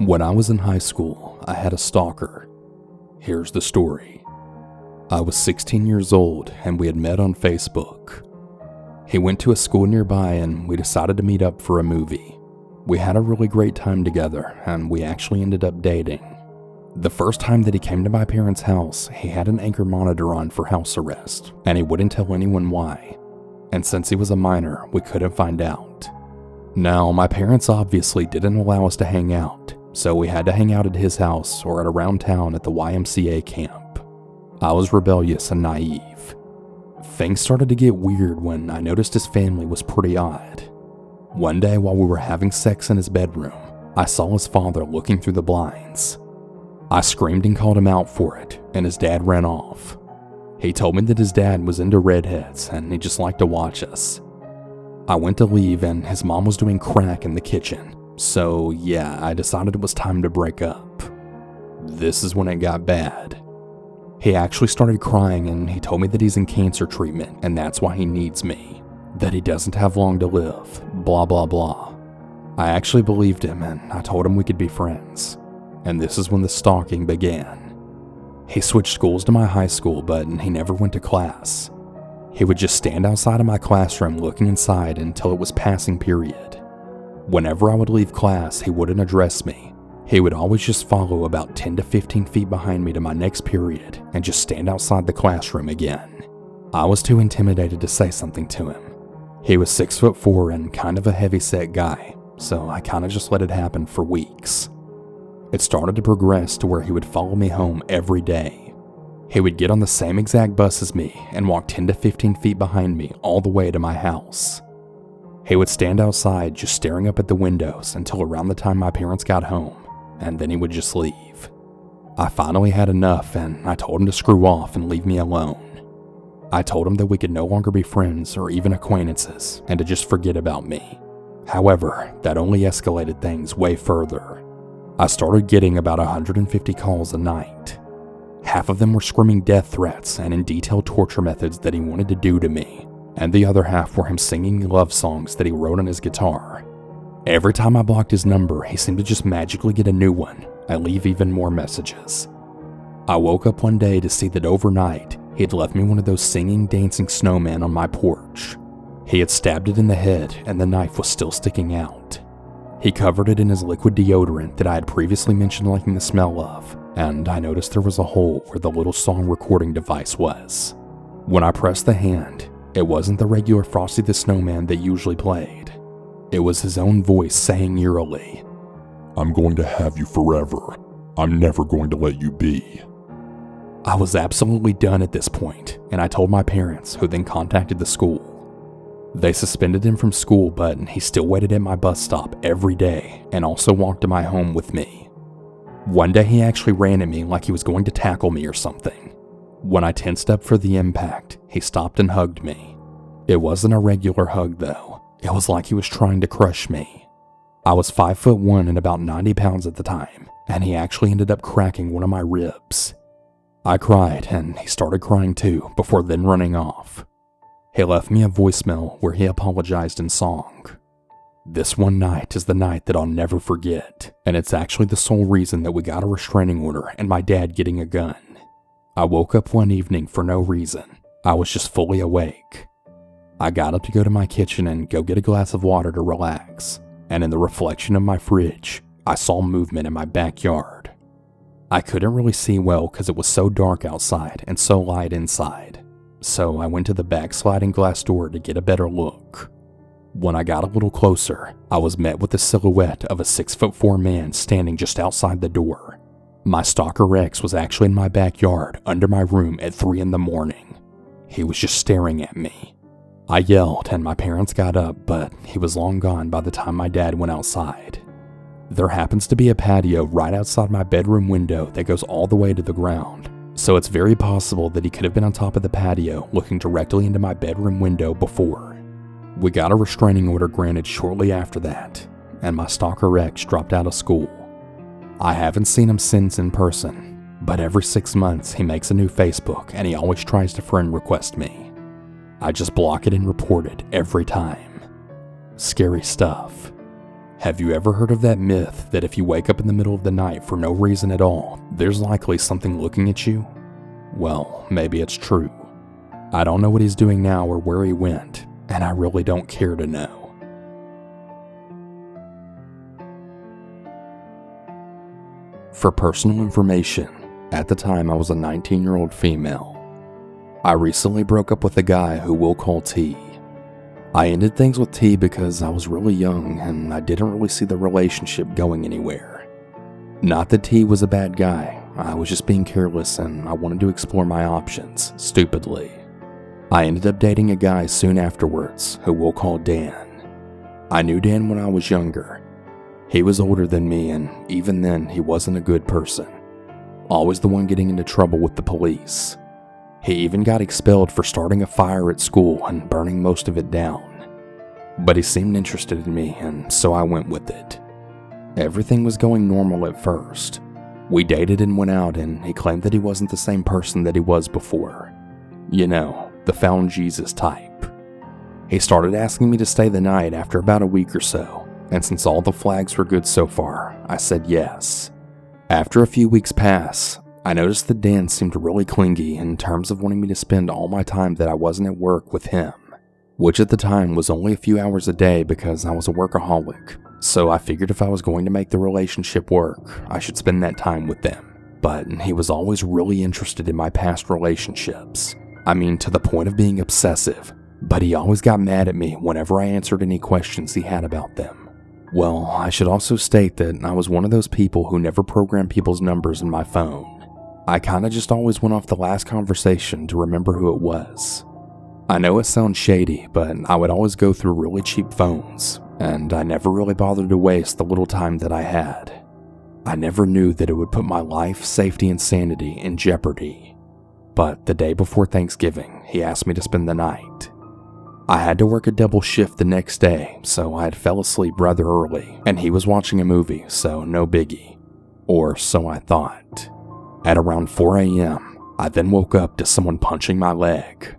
When I was in high school, I had a stalker. Here's the story. I was 16 years old and we had met on Facebook. He went to a school nearby and we decided to meet up for a movie. We had a really great time together and we actually ended up dating. The first time that he came to my parents' house, he had an Anchor monitor on for house arrest, and he wouldn't tell anyone why. And since he was a minor, we couldn't find out. Now, my parents obviously didn't allow us to hang out, so we had to hang out at his house or at around town at the YMCA camp. I was rebellious and naive. Things started to get weird when I noticed his family was pretty odd. One day while we were having sex in his bedroom, I saw his father looking through the blinds. I screamed and called him out for it, and his dad ran off. He told me that his dad was into redheads and he just liked to watch us. I went to leave and his mom was doing crack in the kitchen, so yeah, I decided it was time to break up. This is when it got bad. He actually started crying and he told me that he's in cancer treatment and that's why he needs me, that he doesn't have long to live, blah blah blah. I actually believed him and I told him we could be friends. And this is when the stalking began. He switched schools to my high school, but he never went to class. He would just stand outside of my classroom looking inside until it was passing period. Whenever I would leave class, he wouldn't address me. He would always just follow about 10 to 15 feet behind me to my next period and just stand outside the classroom again. I was too intimidated to say something to him. He was 6'4" and kind of a heavy-set guy, so I kind of just let it happen for weeks. It started to progress to where he would follow me home every day. He would get on the same exact bus as me and walk 10 to 15 feet behind me all the way to my house. He would stand outside just staring up at the windows until around the time my parents got home, and then he would just leave. I finally had enough and I told him to screw off and leave me alone. I told him that we could no longer be friends or even acquaintances and to just forget about me. However, that only escalated things way further. I started getting about 150 calls a night. Half of them were screaming death threats and in detailed torture methods that he wanted to do to me, and the other half were him singing love songs that he wrote on his guitar. Every time I blocked his number, he seemed to just magically get a new one and leave even more messages. I woke up one day to see that overnight, he had left me one of those singing, dancing snowmen on my porch. He had stabbed it in the head and the knife was still sticking out. He covered it in his liquid deodorant that I had previously mentioned liking the smell of, and I noticed there was a hole where the little song recording device was. When I pressed the hand, it wasn't the regular Frosty the Snowman that usually played. It was his own voice saying eerily, "I'm going to have you forever. I'm never going to let you be." I was absolutely done at this point, and I told my parents, who then contacted the school. They suspended him from school, but he still waited at my bus stop every day and also walked to my home with me. One day he actually ran at me like he was going to tackle me or something. When I tensed up for the impact, he stopped and hugged me. It wasn't a regular hug though. It was like he was trying to crush me. I was 5'1" and about 90 pounds at the time, and he actually ended up cracking one of my ribs. I cried and he started crying too before then running off. He left me a voicemail where he apologized in song. This one night is the night that I'll never forget, and it's actually the sole reason that we got a restraining order and my dad getting a gun. I woke up one evening for no reason. I was just fully awake. I got up to go to my kitchen and go get a glass of water to relax, and in the reflection of my fridge, I saw movement in my backyard. I couldn't really see well because it was so dark outside and so light inside. So I went to the back sliding glass door to get a better look. When I got a little closer, I was met with the silhouette of a 6'4" man standing just outside the door. My stalker ex was actually in my backyard under my room at 3 in the morning. He was just staring at me. I yelled and my parents got up, but he was long gone by the time my dad went outside. There happens to be a patio right outside my bedroom window that goes all the way to the ground. So it's very possible that he could have been on top of the patio looking directly into my bedroom window before. We got a restraining order granted shortly after that, and my stalker ex dropped out of school. I haven't seen him since in person, but every 6 months he makes a new Facebook and he always tries to friend request me. I just block it and report it every time. Scary stuff. Have you ever heard of that myth that if you wake up in the middle of the night for no reason at all, there's likely something looking at you? Well, maybe it's true. I don't know what he's doing now or where he went, and I really don't care to know. For personal information, at the time I was a 19-year-old female. I recently broke up with a guy who we'll call T. I ended things with T because I was really young and I didn't really see the relationship going anywhere. Not that T was a bad guy, I was just being careless and I wanted to explore my options, stupidly. I ended up dating a guy soon afterwards who we'll call Dan. I knew Dan when I was younger. He was older than me, and even then, he wasn't a good person. Always the one getting into trouble with the police. He even got expelled for starting a fire at school and burning most of it down. But he seemed interested in me, and so I went with it. Everything was going normal at first. We dated and went out, and he claimed that he wasn't the same person that he was before. You know, the found Jesus type. He started asking me to stay the night after about a week or so. And since all the flags were good so far, I said yes. After a few weeks pass, I noticed that Dan seemed really clingy in terms of wanting me to spend all my time that I wasn't at work with him, which at the time was only a few hours a day because I was a workaholic, so I figured if I was going to make the relationship work, I should spend that time with them. But he was always really interested in my past relationships. I mean, to the point of being obsessive, but he always got mad at me whenever I answered any questions he had about them. Well, I should also state that I was one of those people who never programmed people's numbers in my phone. I kinda just always went off the last conversation to remember who it was. I know it sounds shady, but I would always go through really cheap phones, and I never really bothered to waste the little time that I had. I never knew that it would put my life, safety, and sanity in jeopardy. But the day before Thanksgiving, he asked me to spend the night. I had to work a double shift the next day, so I had fell asleep rather early, and he was watching a movie, so no biggie. Or so I thought. At around 4 a.m., I then woke up to someone punching my leg.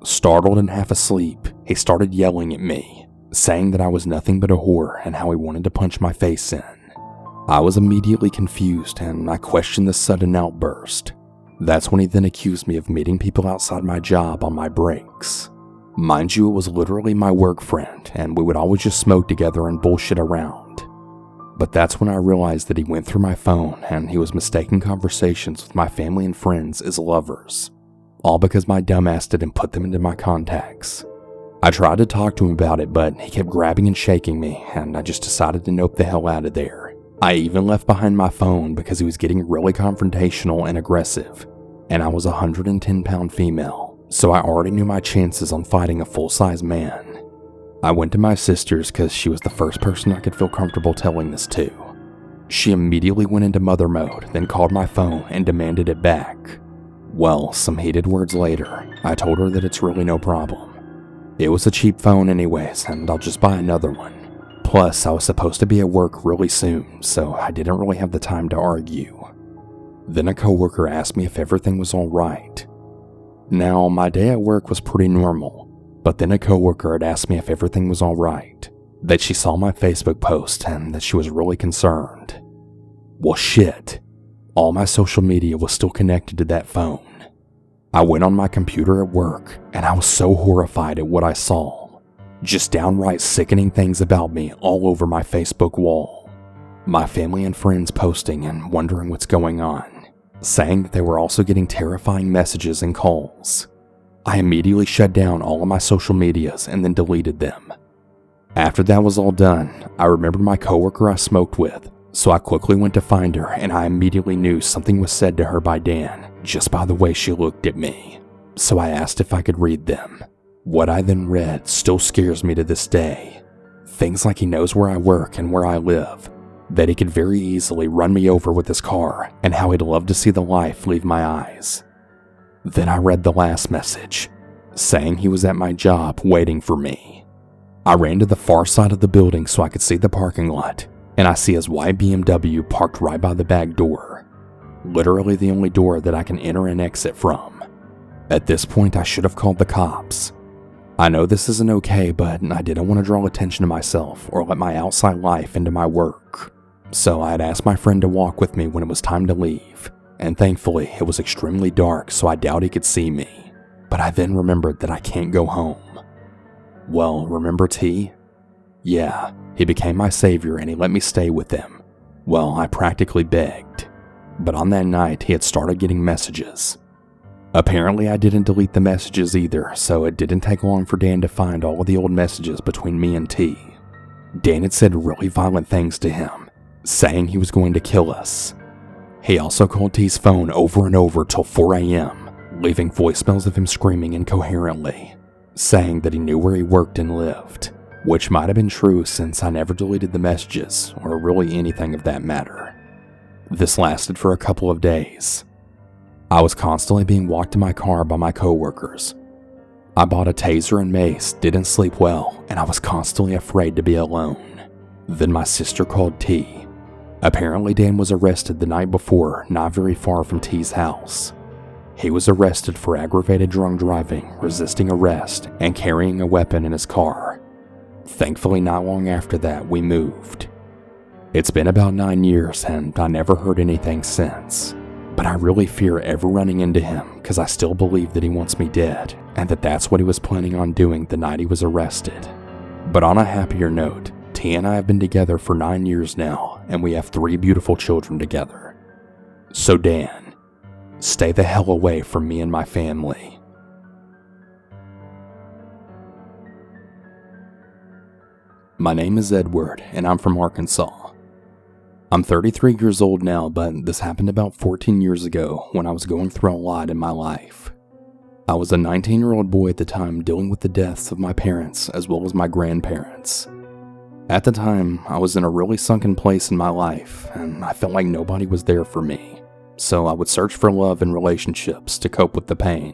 Startled and half asleep, he started yelling at me, saying that I was nothing but a whore and how he wanted to punch my face in. I was immediately confused and I questioned the sudden outburst. That's when he then accused me of meeting people outside my job on my breaks. Mind you, it was literally my work friend, and we would always just smoke together and bullshit around. But that's when I realized that he went through my phone and he was mistaking conversations with my family and friends as lovers. All because my dumbass didn't put them into my contacts. I tried to talk to him about it, but he kept grabbing and shaking me, and I just decided to nope the hell out of there. I even left behind my phone because he was getting really confrontational and aggressive, and I was a 110-pound female. So I already knew my chances on fighting a full-size man. I went to my sister's because she was the first person I could feel comfortable telling this to. She immediately went into mother mode, then called my phone and demanded it back. Well, some heated words later, I told her that it's really no problem. It was a cheap phone anyways, and I'll just buy another one. Plus, I was supposed to be at work really soon, so I didn't really have the time to argue. Then a coworker asked me if everything was alright. Now, my day at work was pretty normal, but then a coworker had asked me if everything was alright, that she saw my Facebook post and that she was really concerned. Well shit, all my social media was still connected to that phone. I went on my computer at work and I was so horrified at what I saw. Just downright sickening things about me all over my Facebook wall. My family and friends posting and wondering what's going on, saying that they were also getting terrifying messages and calls. I immediately shut down all of my social medias and then deleted them. After that was all done, I remembered my coworker I smoked with, so I quickly went to find her and I immediately knew something was said to her by Dan just by the way she looked at me. So I asked if I could read them. What I then read still scares me to this day. Things like he knows where I work and where I live, that he could very easily run me over with his car, and how he'd love to see the life leave my eyes. Then I read the last message, saying he was at my job waiting for me. I ran to the far side of the building so I could see the parking lot, and I see his white BMW parked right by the back door. Literally the only door that I can enter and exit from. At this point, I should have called the cops. I know this isn't okay, but I didn't want to draw attention to myself or let my outside life into my work. So I had asked my friend to walk with me when it was time to leave, and thankfully it was extremely dark, so I doubt he could see me. But I then remembered that I can't go home. Well, remember T? Yeah, he became my savior and he let me stay with him. Well, I practically begged. But on that night, he had started getting messages. Apparently, I didn't delete the messages either, so it didn't take long for Dan to find all of the old messages between me and T. Dan had said really violent things to him, saying he was going to kill us. He also called T's phone over and over till 4 a.m., leaving voicemails of him screaming incoherently, saying that he knew where he worked and lived, which might have been true since I never deleted the messages or really anything of that matter. This lasted for a couple of days. I was constantly being walked to my car by my coworkers. I bought a taser and mace, didn't sleep well, and I was constantly afraid to be alone. Then my sister called T. Apparently Dan was arrested the night before, not very far from T's house. He was arrested for aggravated drunk driving, resisting arrest, and carrying a weapon in his car. Thankfully, not long after that, we moved. It's been about 9 years and I never heard anything since. But I really fear ever running into him because I still believe that he wants me dead and that that's what he was planning on doing the night he was arrested. But on a happier note, T and I have been together for 9 years now and we have 3 beautiful children together. So Dan, stay the hell away from me and my family. My name is Edward and I'm from Arkansas. I'm 33 years old now, but this happened about 14 years ago when I was going through a lot in my life. I was a 19-year-old boy at the time dealing with the deaths of my parents as well as my grandparents. At the time, I was in a really sunken place in my life, and I felt like nobody was there for me, so I would search for love and relationships to cope with the pain.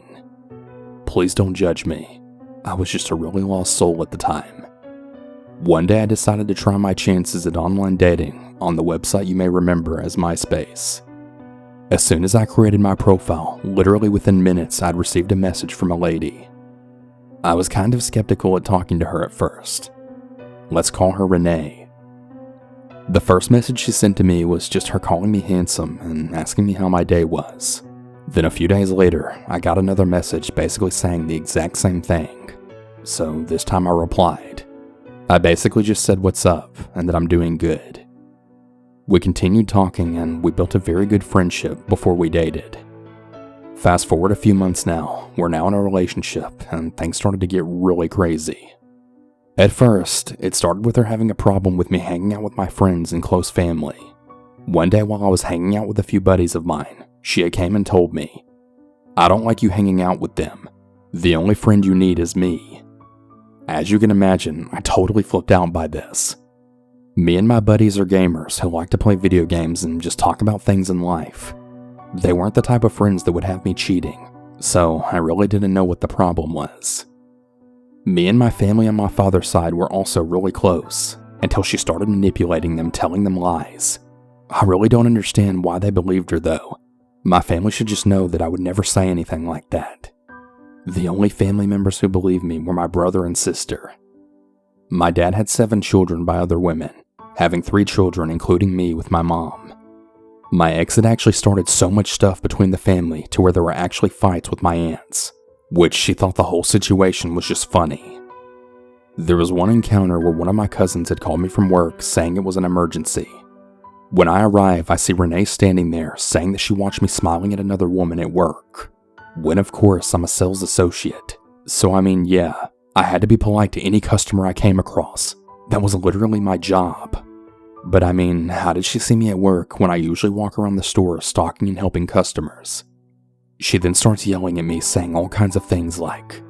Please don't judge me. I was just a really lost soul at the time. One day I decided to try my chances at online dating on the website you may remember as MySpace. As soon as I created my profile, literally within minutes I'd received a message from a lady. I was kind of skeptical at talking to her at first. Let's call her Renee. The first message she sent to me was just her calling me handsome and asking me how my day was. Then a few days later, I got another message basically saying the exact same thing. So this time I replied. I basically just said what's up and that I'm doing good. We continued talking and we built a very good friendship before we dated. Fast forward a few months now, we're now in a relationship and things started to get really crazy. At first, it started with her having a problem with me hanging out with my friends and close family. One day while I was hanging out with a few buddies of mine, she came and told me, "I don't like you hanging out with them. The only friend you need is me." As you can imagine, I totally flipped out by this. Me and my buddies are gamers who like to play video games and just talk about things in life. They weren't the type of friends that would have me cheating, so I really didn't know what the problem was. Me and my family on my father's side were also really close, until she started manipulating them, telling them lies. I really don't understand why they believed her though. My family should just know that I would never say anything like that. The only family members who believed me were my brother and sister. My dad had 7 children by other women, having 3 children including me with my mom. My ex had actually started so much stuff between the family to where there were actually fights with my aunts, which she thought the whole situation was just funny. There was one encounter where one of my cousins had called me from work saying it was an emergency. When I arrive, I see Renee standing there saying that she watched me smiling at another woman at work. When of course I'm a sales associate, so yeah, I had to be polite to any customer I came across. That was literally my job. But how did she see me at work when I usually walk around the store stalking and helping customers? She then starts yelling at me saying all kinds of things like,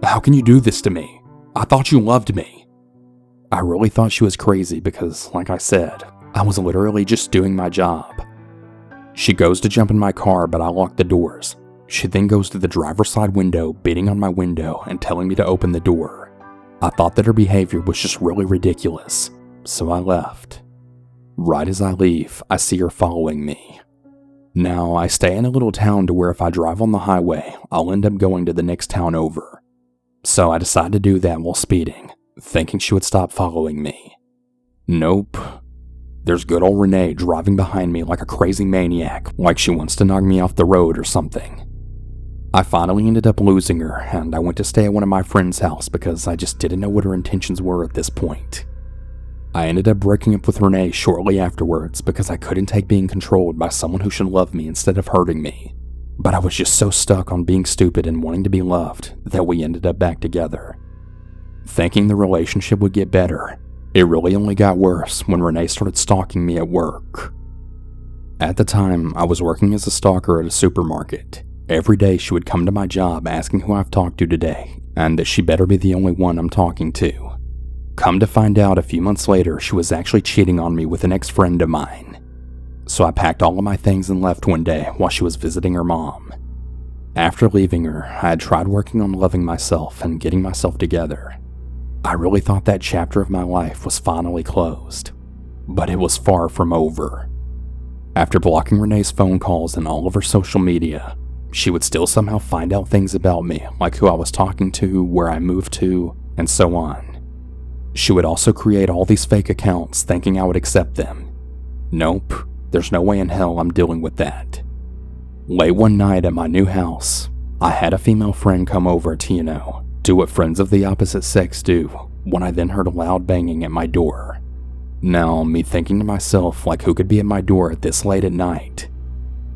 "How can you do this to me? I thought you loved me." I really thought she was crazy because, like I said, I was literally just doing my job. She goes to jump in my car, but I lock the doors. She then goes to the driver's side window, beating on my window and telling me to open the door. I thought that her behavior was just really ridiculous, so I left. Right as I leave, I see her following me. Now, I stay in a little town to where if I drive on the highway, I'll end up going to the next town over. So I decided to do that while speeding, thinking she would stop following me. Nope. There's good old Renee driving behind me like a crazy maniac, like she wants to knock me off the road or something. I finally ended up losing her, and I went to stay at one of my friend's house because I just didn't know what her intentions were at this point. I ended up breaking up with Renee shortly afterwards because I couldn't take being controlled by someone who should love me instead of hurting me. But I was just so stuck on being stupid and wanting to be loved that we ended up back together. Thinking the relationship would get better, it really only got worse when Renee started stalking me at work. At the time, I was working as a stalker at a supermarket. Every day she would come to my job asking who I've talked to today, and that she better be the only one I'm talking to. Come to find out a few months later, she was actually cheating on me with an ex-friend of mine. So I packed all of my things and left one day while she was visiting her mom. After leaving her, I had tried working on loving myself and getting myself together. I really thought that chapter of my life was finally closed, but it was far from over. After blocking Renee's phone calls and all of her social media, she would still somehow find out things about me, like who I was talking to, where I moved to, and so on. She would also create all these fake accounts thinking I would accept them. Nope, there's no way in hell I'm dealing with that. Late one night at my new house, I had a female friend come over to, do what friends of the opposite sex do, when I then heard a loud banging at my door. Now, me thinking to myself, like, who could be at my door at this late at night?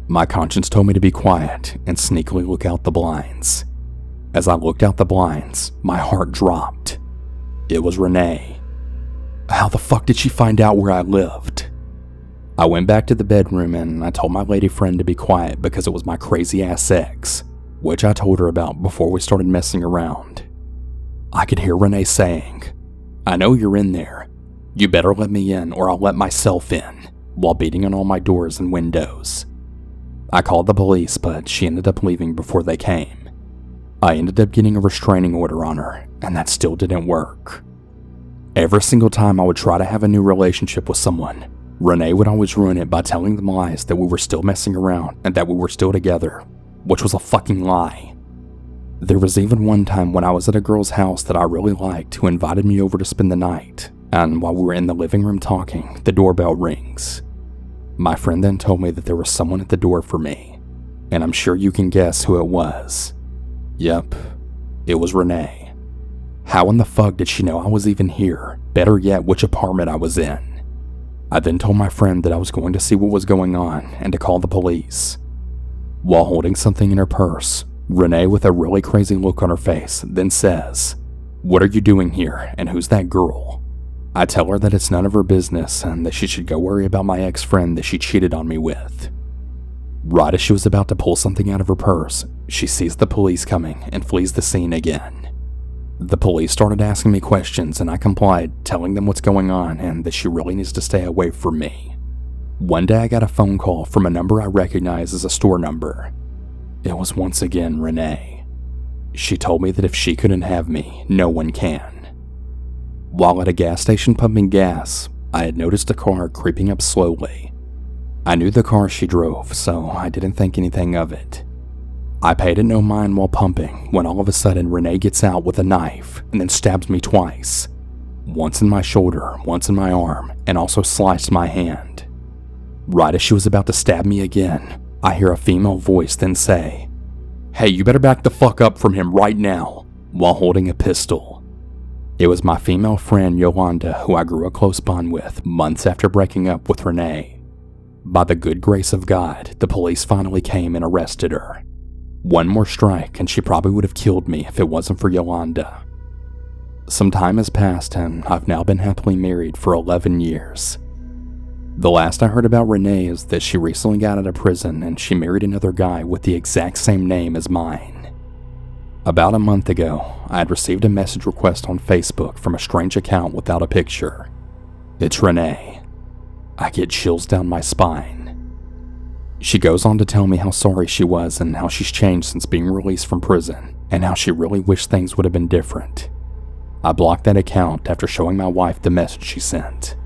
My conscience told me to be quiet and sneakily look out the blinds. As I looked out the blinds, my heart dropped. It was Renee. How the fuck did she find out where I lived? I went back to the bedroom and I told my lady friend to be quiet because it was my crazy ass ex, which I told her about before we started messing around. I could hear Renee saying, "I know you're in there. You better let me in or I'll let myself in," while beating on all my doors and windows. I called the police, but she ended up leaving before they came. I ended up getting a restraining order on her, and that still didn't work. Every single time I would try to have a new relationship with someone, Renee would always ruin it by telling them lies that we were still messing around and that we were still together, which was a fucking lie. There was even one time when I was at a girl's house that I really liked who invited me over to spend the night, and while we were in the living room talking, the doorbell rings. My friend then told me that there was someone at the door for me, and I'm sure you can guess who it was. Yep, it was Renee. How in the fuck did she know I was even here? Better yet, which apartment I was in? I then told my friend that I was going to see what was going on and to call the police. While holding something in her purse, Renee, with a really crazy look on her face, then says, "What are you doing here, and who's that girl?" I tell her that it's none of her business and that she should go worry about my ex-friend that she cheated on me with. Right as she was about to pull something out of her purse, she sees the police coming and flees the scene again. The police started asking me questions and I complied, telling them what's going on and that she really needs to stay away from me. One day I got a phone call from a number I recognize as a store number. It was once again Renee. She told me that if she couldn't have me, no one can. While at a gas station pumping gas, I had noticed a car creeping up slowly. I knew the car she drove, so I didn't think anything of it. I paid it no mind while pumping when all of a sudden Renee gets out with a knife and then stabs me twice. Once in my shoulder, once in my arm, and also sliced my hand. Right as she was about to stab me again, I hear a female voice then say, "Hey, you better back the fuck up from him right now," while holding a pistol. It was my female friend Yolanda, who I grew a close bond with months after breaking up with Renee. By the good grace of God, the police finally came and arrested her. One more strike and she probably would have killed me if it wasn't for Yolanda. Some time has passed and I've now been happily married for 11 years. The last I heard about Renee is that she recently got out of prison and she married another guy with the exact same name as mine. About a month ago, I had received a message request on Facebook from a strange account without a picture. It's Renee. I get chills down my spine. She goes on to tell me how sorry she was and how she's changed since being released from prison, and how she really wished things would have been different. I blocked that account after showing my wife the message she sent.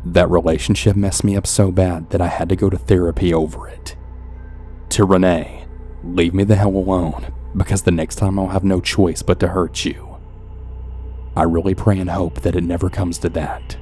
That relationship messed me up so bad that I had to go to therapy over it. To Renee, leave me the hell alone, because the next time I'll have no choice but to hurt you. I really pray and hope that it never comes to that.